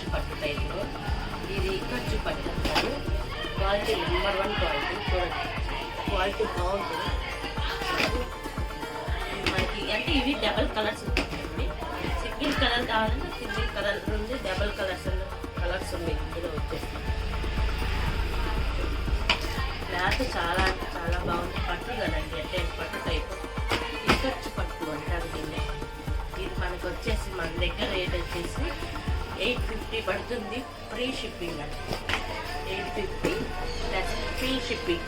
ఇక్కచ్చు పట్టు టైప్లో. ఇది ఇక్కచ్చు పట్టు అంటారు. Quality number 1 quality. చూడండి, క్వాలిటీ బాగుంటుంది మనకి. అంటే ఇవి డబల్ కలర్స్ ఉంటాయండి. సింగిల్ కలర్ కావాలంటే సింగిల్ కలర్ ఉంది, డబల్ కలర్స్ ఉన్నాయి ఇందులో వచ్చేసి. క్లాత్ చాలా అంటే చాలా బాగుంది. పట్టు కదండి, అంటే పట్టు టైప్ ఇక్కచ్చు పట్టు అంటారు దీన్ని. ఇది మనకు వచ్చేసి మన దగ్గర రేట్ వచ్చేసి 850 పడుతుంది. ఫ్రీ షిప్పింగ్ అండి. 850 ప్లస్ ఫ్రీ షిప్పింగ్.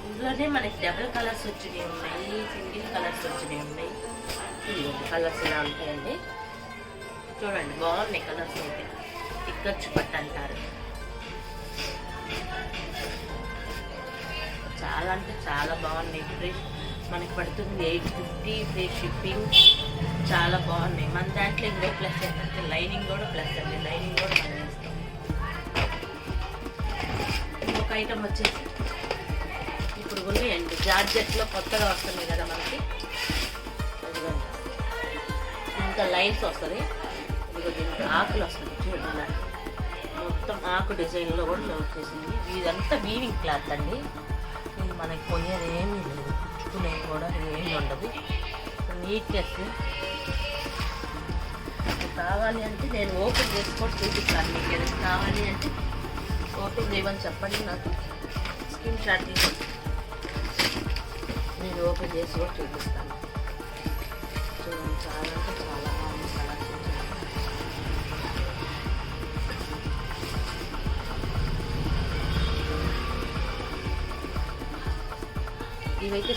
ఇందులోనే మనకి డబుల్ కలర్స్ వచ్చినవి ఉన్నాయి, సింగిల్ కలర్స్ వచ్చినవి ఉన్నాయి. ఇది కలర్స్ ఇలా ఉంటాయండి. చూడండి, బాగున్నాయి కలర్స్ అయితే. ఇక్కచ్చు పట్టు అంటారు. చాలా అంటే చాలా బాగున్నాయి. ఫ్రీ మనకి పడుతుంది 850 ఫ్రీ షిప్పింగ్. చాలా బాగున్నాయి. మన దాంట్లో ఇంకో ప్లస్ ఏంటంటే లైనింగ్ కూడా ప్లస్ అండి. లైనింగ్ కూడా మనం వేస్తాం. ఇంకొక ఐటమ్ వచ్చేసి ఇప్పుడు ఉన్నాయండి జార్జెట్లో కొత్తగా వస్తున్నాయి కదా మనకి. ఇంకా లైన్స్ వస్తుంది. ఇదిగో దీనికి ఆకులు వస్తుంది చూడండి. మొత్తం ఆకు డిజైన్లో కూడా వచ్చేసింది. ఇదంతా వీవింగ్ క్లాత్ అండి. ఇది మనకి పోయేది ఏమీ లేదు, కుట్టుకునేది కూడా ఏమీ ఉండదు. నీట్నెస్ కావాలి అంటే నేను ఓపెన్ చేసి కూడా చూపిస్తాను. మీకు ఏదైనా కావాలి అంటే ఓపెన్ చేయమని చెప్పండి, నాకు స్క్రీన్ షాట్ తీసి నేను ఓపెన్ చేసి కూడా చూపిస్తాను. చూడండి, చాలా అంటే చాలా బాగుంది కలర్స్. ఇవైతే